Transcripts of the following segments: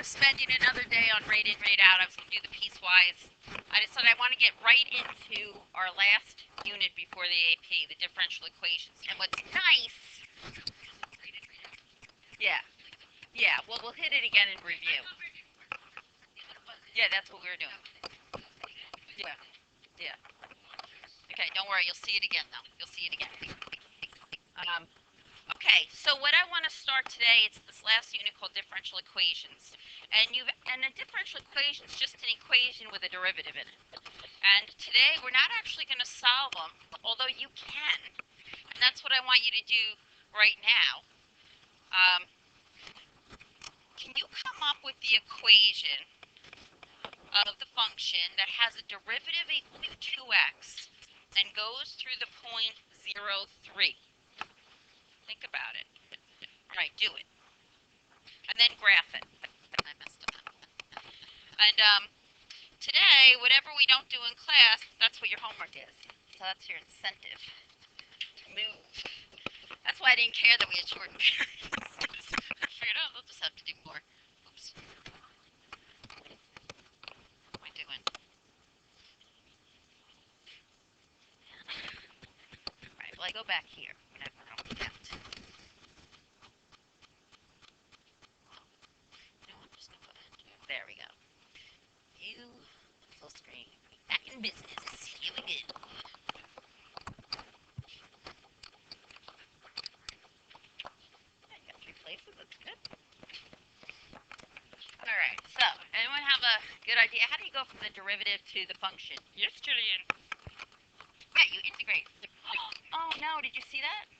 of spending another day on rate in, rate out. I was going to do the piecewise. I decided I want to get right into our last unit before the AP, the differential equations. And what's nice, yeah, yeah, well, we'll hit it again in review. Yeah, that's what we were doing. Yeah, yeah. Okay, don't worry, you'll see it again, though. You'll see it again. Okay, so what I want to start today, it's this last unit called differential equations. And a differential equation is just an equation with a derivative in it. And today we're not actually going to solve them, although you can. And that's what I want you to do right now. Can you come up with the equation of the function that has a derivative equal to 2x and goes through the point 0, 3? Think about it. All right, do it. And then graph it. I messed up. And today, whatever we don't do in class, that's what your homework is. So that's your incentive to move. That's why I didn't care that we had shortened periods. I figured, oh, they'll just have to do more. Oops. What am I doing? All right, well, I go back here whenever I don't count. There we go. View, full screen. Back in business. Here we go. Yeah, you got 3 places. That's good. All right. So, anyone have a good idea? How do you go from the derivative to the function? Yes, Julian. Yeah, you integrate. Oh no! Did you see that?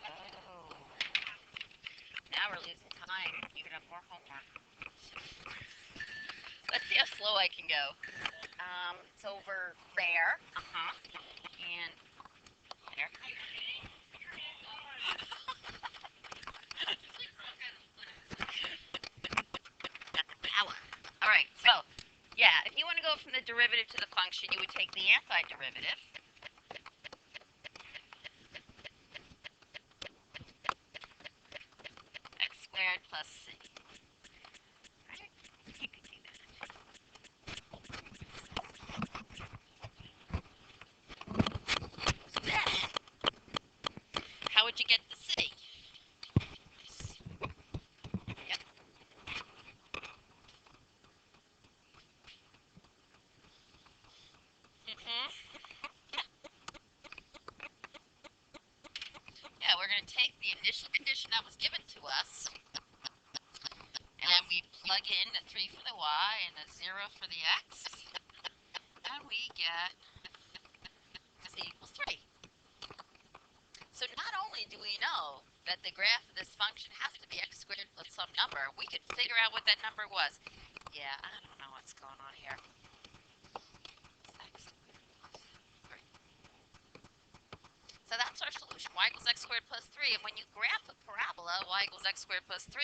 Oh. Now we're losing time. You can have more homework. Let's see how slow I can go. It's over there. And there. Power. All right. So, yeah, if you want to go from the derivative to the function, you would take the antiderivative. X squared plus c. Right? You can do that. So then, how would you get the c? Yep. Yeah, we're going to take the initial condition that was given to us, and then we plug in the 3 for the y and the 0 for the x, and we get c equals 3. So not only do we know that the graph of this function has to be x squared plus some number, we could figure out what that number was. Yeah, I don't know what's going on here. So that's our solution, y equals x squared plus 3. And when you graph a parabola, y equals x squared plus 3,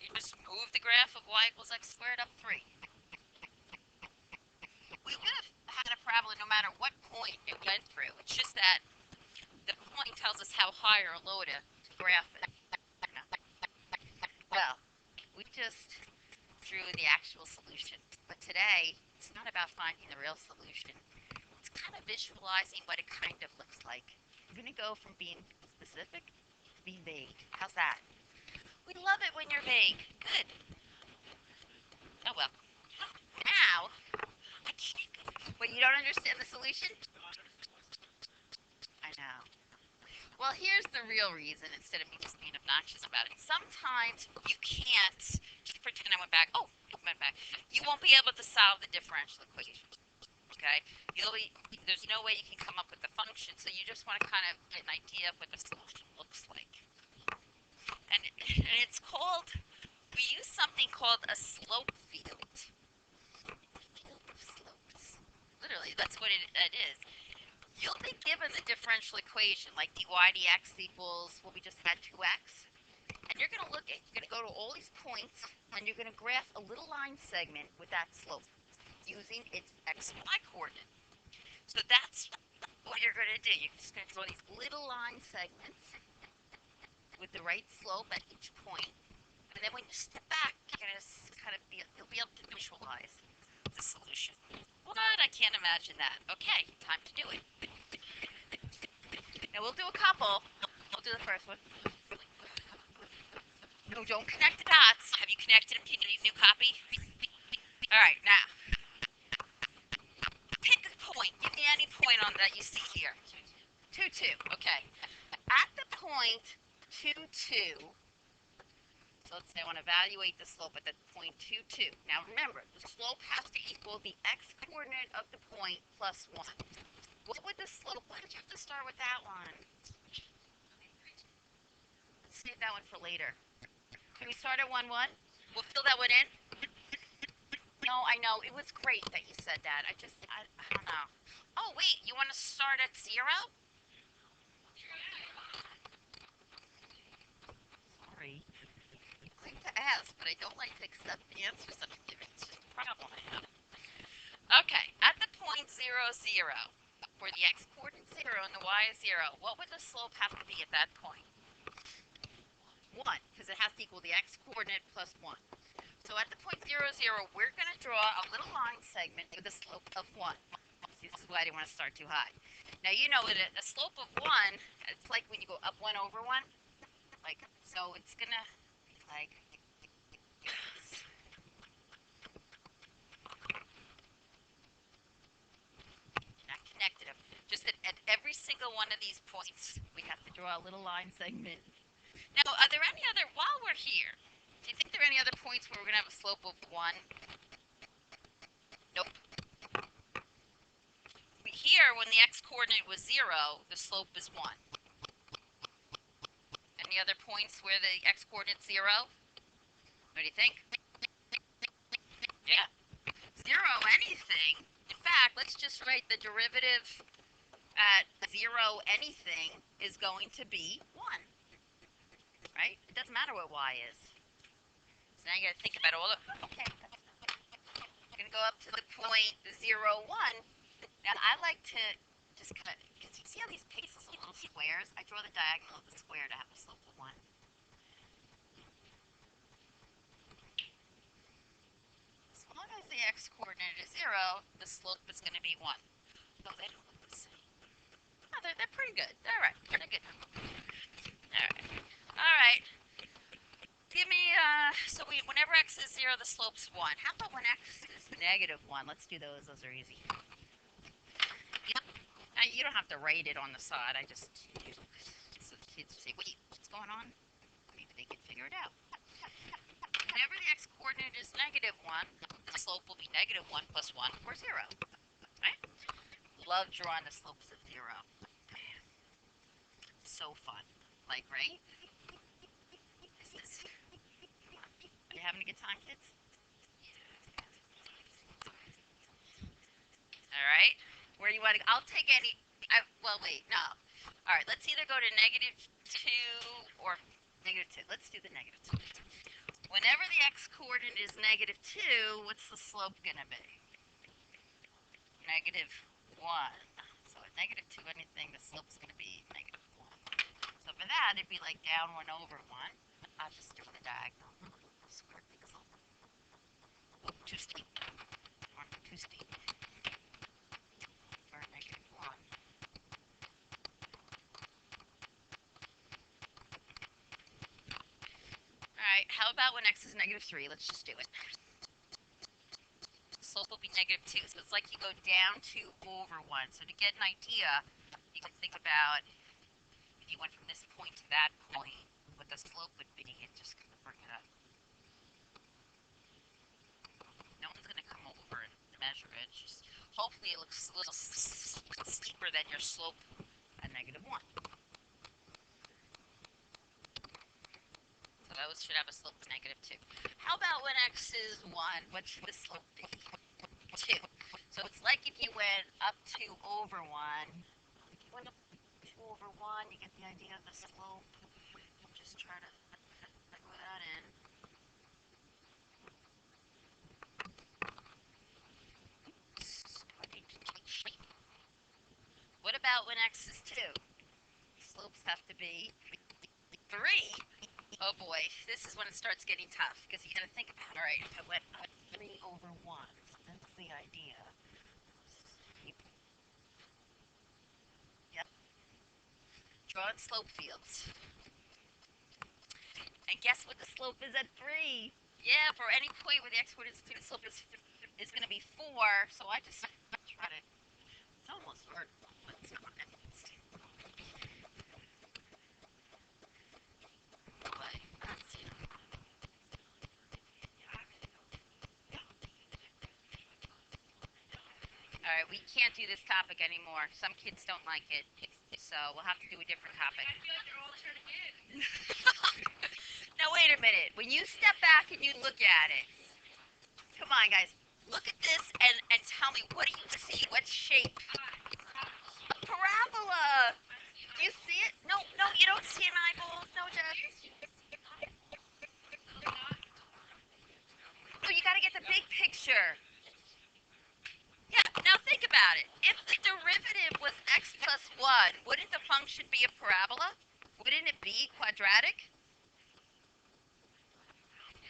you just move the graph of y equals x squared up 3. We would have had a parabola no matter what point it went through. It's just that the point tells us how high or low to graph it. Well, we just drew the actual solution. But today, it's not about finding the real solution. It's kind of visualizing what it kind of looks like. You're going to go from being specific to being vague. How's that? We love it when you're vague. Good. Oh, well. Now, I can't. Wait, you don't understand the solution? I know. Well, here's the real reason, instead of me just being obnoxious about it. Sometimes you can't, just pretend I went back. Oh, it went back. You won't be able to solve the differential equation. Okay? There's no way you can come up with the function, so you just want to kind of get an idea of what the solution looks like. And it's called, we use something called a slope field. Field of slopes. Literally, that's what it is. You'll be given the differential equation, like dy dx equals, well, we just had 2x. And you're going to go to all these points, and you're going to graph a little line segment with that slope using its x and y coordinate. So that's what you're going to do. You're just going to draw these little line segments with the right slope at each point. And then when you step back, you're going to imagine that. Okay, time to do it. Now we'll do a couple. We'll do the first one. No, don't connect the dots. Have you connected them? Can you use new copy? All right, now pick a point. Give me any point on that you see here. 2, 2. Okay. At the point 2, 2. So let's say I want to evaluate the slope at the point 2, 2. Now remember, the slope has to equal the x-coordinate of the point plus 1. What would the slope? Why did you have to start with that one? Let's save that one for later. Can we start at 1, 1? We'll fill that one in. No, I know. It was great that you said that. I don't know. Oh, wait. You want to start at 0? Sorry. I like to ask, but I don't like to accept the answers that I'm giving. It's just a problem I have. Okay. At the point 0, 0, where the x-coordinate 0 and the y is 0, what would the slope have to be at that point? 1, because it has to equal the x-coordinate plus 1. So at the point 0, 0, we're going to draw a little line segment with a slope of 1. See, this is why I didn't want to start too high. Now, you know, with a slope of 1, it's like when you go up 1 over 1. Like, so it's going to be like this. Not connected them. Just at every single one of these points, we have to draw a little line segment. Now, are there any other, while we're here, do you think there are any other points where we're going to have a slope of 1? Nope. Here, when the x-coordinate was 0, the slope is 1. Any other points where the x-coordinate is 0? What do you think? Yeah. 0 anything. In fact, let's just write the derivative at 0 anything is going to be 1. Right? It doesn't matter what y is. So now you got to think about all the... Okay. I'm going to go up to the point 0, 1. Now, I like to just kind of... Because you see how these paces are little squares? I draw the diagonal of the square to have a slope of 1. As long as the x-coordinate is 0, the slope is going to be 1. No, they don't look the same. Oh, they're pretty good. All right. They're good. All right. All right. Give me, whenever x is 0, the slope's 1. How about when x is negative 1? Let's do those. Those are easy. Yep. You don't have to write it on the side. I just so the kids say, wait, what's going on? Maybe they can figure it out. Whenever the x-coordinate is negative 1, the slope will be negative 1 plus 1 or 0. Right? Love drawing the slopes of 0. So fun. Like, right? You having a good time, kids? All right. Where do you want to go? I'll take any... well, wait. No. All right. Let's either go to negative 2 or negative 2. Let's do the negative 2. Whenever the x-coordinate is negative 2, what's the slope going to be? Negative 1. So at negative 2 anything, the slope's going to be negative 1. So for that, it'd be like down 1 over 1. I'll just do the diagonal. Square things up. Oh, too steep. Too steep. For negative 1. Alright, how about when x is negative 3? Let's just do it. Slope will be negative 2, so it's like you go down 2 over 1. So to get an idea, you can think about if you went from this point to that point, what the slope would be, and just kind of bring it up. No one's going to come over and measure it. Just hopefully it looks a little steeper than your slope at negative 1. So those should have a slope of negative 2. How about when x is 1? What should the slope be? 2. So it's like if you went up 2 over 1. If you went up 2 over 1, you get the idea of the slope. Just try to throw that in. What about when x is 2? Slopes have to be 3. Oh boy, this is when it starts getting tough, because you got to think about, all right, if I went up 3 over 1, that's the idea. You Drawing slope fields. And guess what the slope is at 3? Yeah, for any point where the x-coordinate slope is going to be 4. So I just try to, it's almost vertical, but it's not. All right, we can't do this topic anymore. Some kids don't like it, so we'll have to do a different topic. Now, wait a minute. When you step back and you look at it, come on, guys. Look at this and tell me, what do you see? What shape? Parabola. Do you see it? No, no, you don't see an eyeball. No, Dad. No, you got to get the big picture. Yeah, now think about it. If the derivative was x plus 1, wouldn't the function be a parabola? Wouldn't it be quadratic?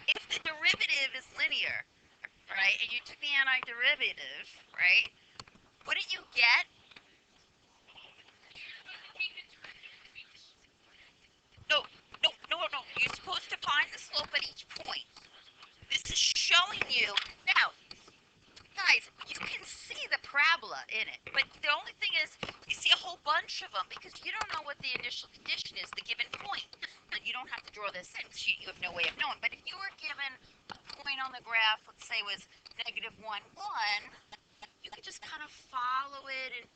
If the derivative is linear, right, and you took the antiderivative, right, wouldn't you get? No, no, no, no. You're supposed to find the slope at each point. This is showing you. Now, guys, you can see the parabola in it, but the only thing is you see a whole bunch of them because you don't know what the initial condition is, the given point. And you don't have to draw this in, so you have no way of knowing. But if you were given a point on the graph, let's say was -1, 1, you could just kind of follow it, and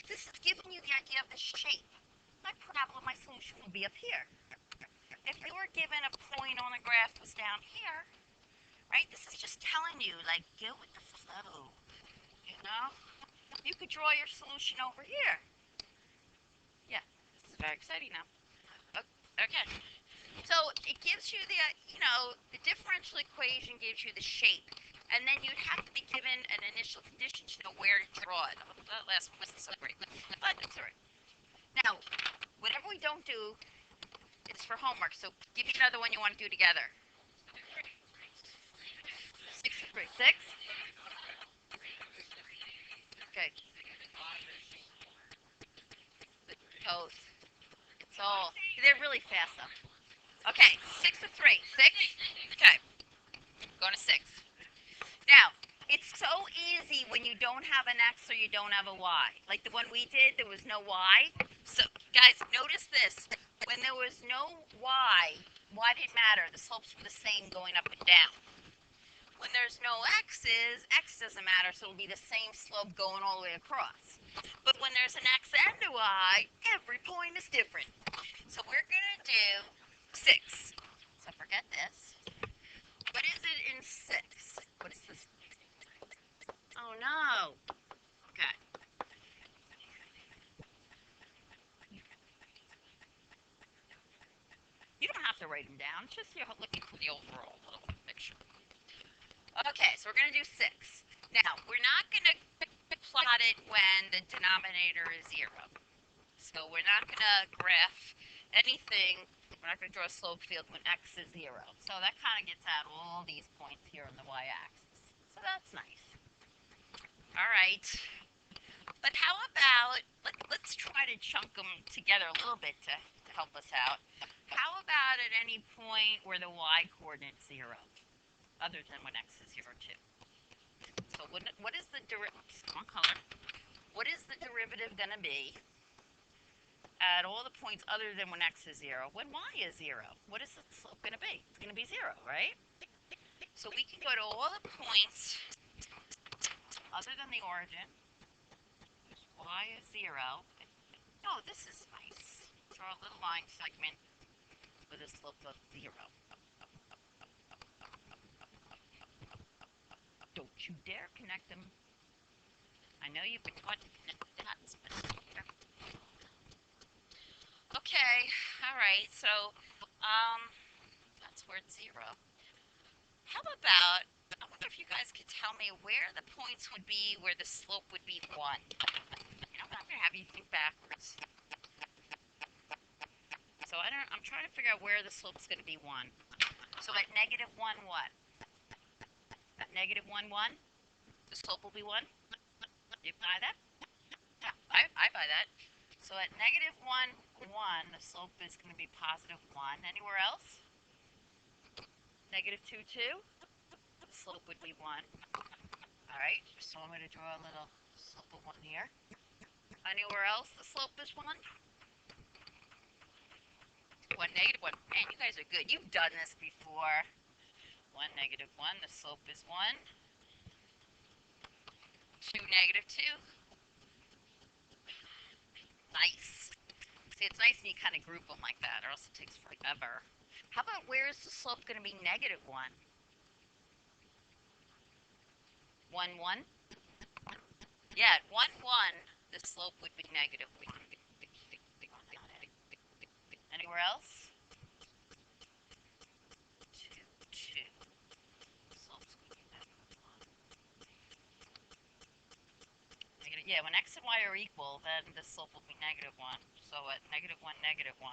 this is giving you the idea of the shape. My parabola, my solution will be up here. If you were given a point on the graph was down here, right? This is just telling you, like, go with the flow, you know? You could draw your solution over here. Yeah, this is very exciting now. Okay. So it gives you the, the differential equation gives you the shape. And then you'd have to be given an initial condition to know where to draw it. That last one wasn't so great, but that's all right. Now, whatever we don't do is for homework. So give me another one you want to do together. 6? Okay. Toes. It's all, they're really fast though. Okay, 6 to 3. 6? Okay. Going to 6. Now, it's so easy when you don't have an X or you don't have a Y. Like the one we did, there was no Y. So, guys, notice this. When there was no Y didn't matter. The slopes were the same going up and down. When there's no X's, X doesn't matter, so it'll be the same slope going all the way across. But when there's an X and a Y, every point is different. So we're going to do 6. So forget this. What is it in 6? What is this? Oh, no. Okay. You don't have to write them down. Just you're looking for the overall little picture. Okay, so we're going to do 6. Now, we're not going to plot it when the denominator is 0. So we're not going to graph anything. We're not going to draw a slope field when x is 0. So that kind of gets out all these points here on the y-axis. So that's nice. All right. But how about, let's try to chunk them together a little bit to help us out. How about at any point where the y-coordinate's 0, other than when x is 0, too? So what is the derivative? Wrong color. What is the derivative going to be at all the points other than when x is 0? When y is 0, what is the slope going to be? It's going to be 0, right? So we can go to all the points other than the origin. Y is 0. Oh, this is nice. Draw a little line segment with a slope of 0. Don't you dare connect them. I know you've been taught to connect the dots, but okay, all right. So, that's where it's 0. How about, I wonder if you guys could tell me where the points would be where the slope would be 1. I'm going to have you think backwards. So I'm trying to figure out where the slope's going to be 1. So at -1, what? At -1, 1, the slope will be 1. You buy that? Yeah, I buy that. So at -1, 1, the slope is going to be positive 1. Anywhere else? Negative 2, 2. The slope would be 1. All right, so I'm going to draw a little slope of 1 here. Anywhere else the slope is 1? 1, negative 1. Man, you guys are good. You've done this before. 1, negative 1. The slope is 1. 2, negative 2. Nice. See, it's nice when you kind of group them like that, or else it takes forever. How about where is the slope going to be negative 1? 1, 1? Yeah, at 1, 1, the slope would be negative 1. Anywhere else? 2, 2. Slope's going to be negative 1. Yeah, when x and y are equal, then the slope will be negative 1. So at negative 1, negative 1.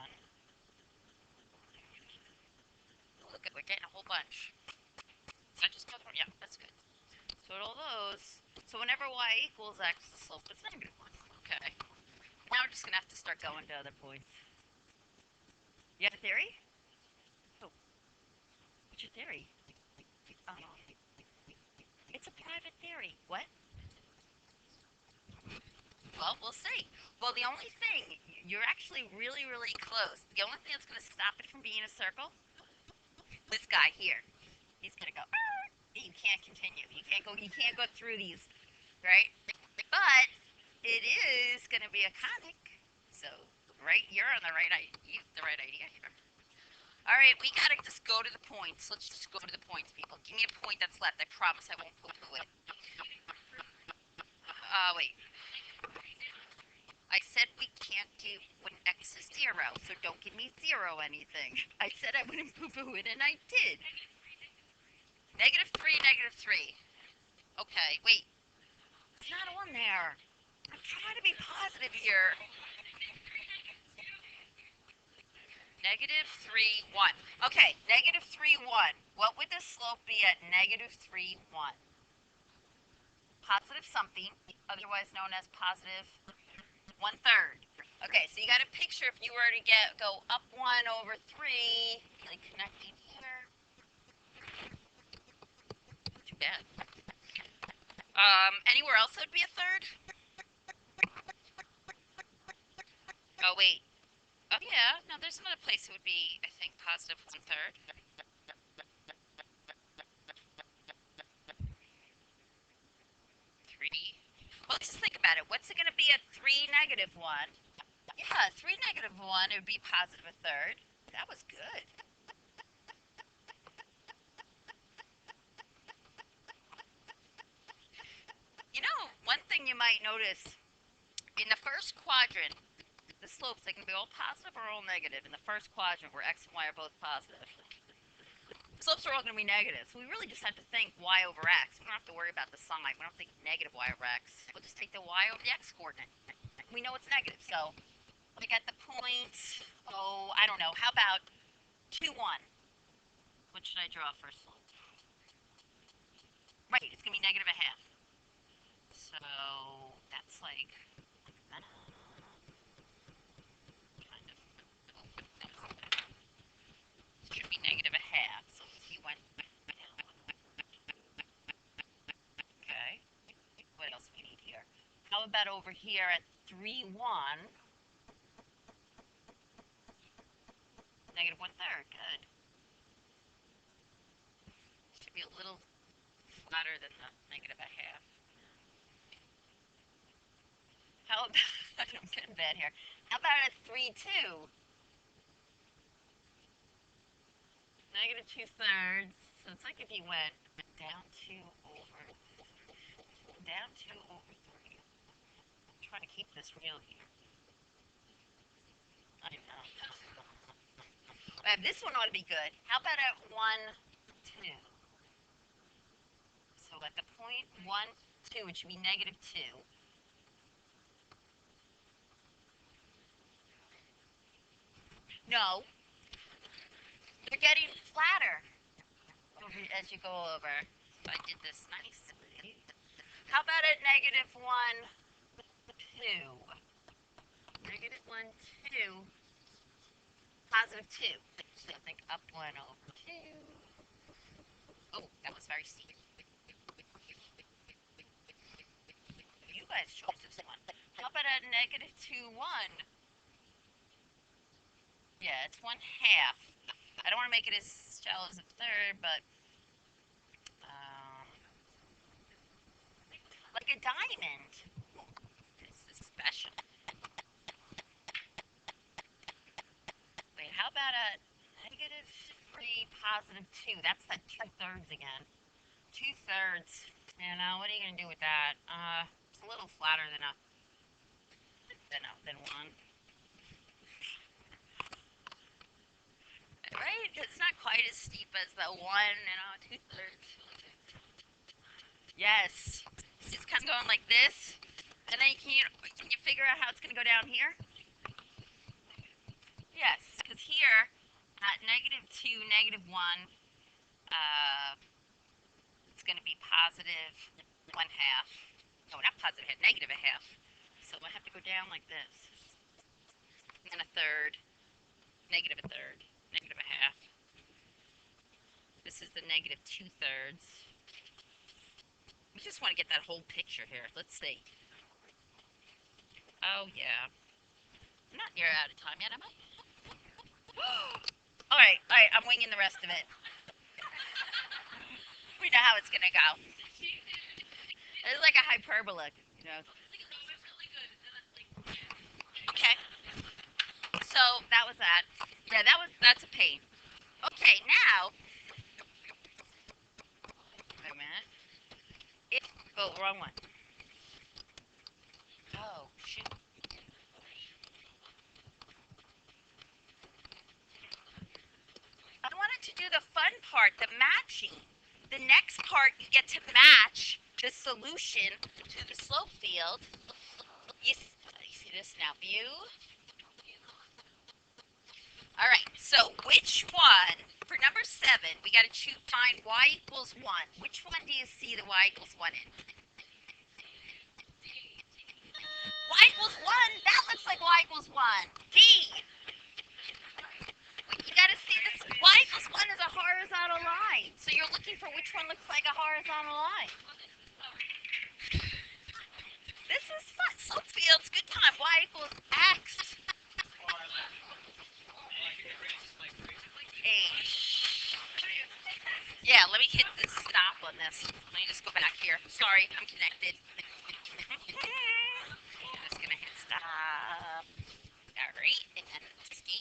Look, we're getting a whole bunch. I just got one. Yeah, that's good. So all those. So whenever y equals x, the slope is negative 1. Okay. Now we're just going to have to start going to other points. You have a theory? Oh. What's your theory? Oh. It's a private theory. What? Well, we'll see. Well, the only thing, you're actually really, really close. The only thing that's going to stop it from being a circle, this guy here. He's going to go, you can't continue. You can't go through these, right? But it is going to be a conic. So, right, you're on the right idea here. All right, we got to just go to the points. Let's just go to the points, people. Give me a point that's left. I promise I won't poo-poo it. Wait. I said we can't do when x is 0, so don't give me 0 anything. I said I wouldn't poo-poo it, and I did. Negative 3, negative 3. Okay, wait. It's not on there. I'm trying to be positive here. Negative 3, 1. Okay, negative 3, 1. What would the slope be at negative 3, 1? Positive something, otherwise known as positive 1/3. Okay, so you got a picture if you were to go up 1 over 3, like connecting here. Too bad. Anywhere else it would be a third? Oh, wait. Oh, yeah. No, there's another place it would be, I think, positive 1/3. 3. Well, let's just think about it. What's it going to be at 3, negative 1? Yeah, 3, negative 1, it would be positive 1/3. That was good. You know, one thing you might notice, in the first quadrant, the slopes, they can be all positive or all negative. In the first quadrant, where x and y are both positive, the slopes are all going to be negative. So we really just have to think y over x. We don't have to worry about the sign. We don't think negative y over x. We'll just take the y over the x coordinate. We know it's negative. So we got the point, oh, I don't know. How about 2, 1? What should I draw for a slope? Right, it's going to be negative 1/2. So that's like, kind of, it should be negative 1/2. So he went, okay. What else we need here? How about over here at 3, 1? Negative 1/3. Good. Should be a little flatter than the negative 1/2. How about, I'm getting bad here. How about at 3, 2? Negative 2/3. So it's like if you went down 2 over 3. I'm trying to keep this real here. I know. This one ought to be good. How about at 1, 2? So at the point 1, 2, it should be negative 2. No, they're getting flatter as you go over. I did this nicely. How about at negative 1, 2? negative 1, 2, positive 2. So think up 1 over 2. Oh, that was very steep. You guys chose this one. How about a negative 2, 1? Yeah, it's 1/2. I don't want to make it as shallow as a third, but like a diamond. This is special. Wait, how about a negative 3, positive 2? That's that 2/3 again. 2/3. You know, what are you going to do with that? It's a little flatter than than 1. Right? It's not quite as steep as the 1, 2/3. Yes. It's kind of going like this. And then can you figure out how it's going to go down here? Yes, because here, at negative 2, negative 1, it's going to be positive 1/2. No, not positive, negative 1/2. So I have to go down like this. And a third, negative a third, negative 1/2. This is the negative 2/3. We just want to get that whole picture here. Let's see. Oh, yeah. I'm not near out of time yet, am I? All right, I'm winging the rest of it. We know how it's going to go. It's like a hyperbola, Okay. So that was that. Yeah, that's a pain. Okay, now. Wait a minute. Oh, wrong one. Oh, shoot. I wanted to do the fun part, the matching. The next part, you get to match the solution to the slope field. You see this now? View. All right, so which one, for number 7, we got to find y equals 1. Which one do you see the y equals 1 in? Y equals 1? That looks like y equals 1. D. You got to see this. Y equals 1 is a horizontal line. So you're looking for which one looks like a horizontal line. This is fun. Slope fields, good time. Y equals x. H. Yeah, let me hit the stop on this. Let me just go back here. Sorry, I'm connected. I'm just going to hit stop. All right, and skip.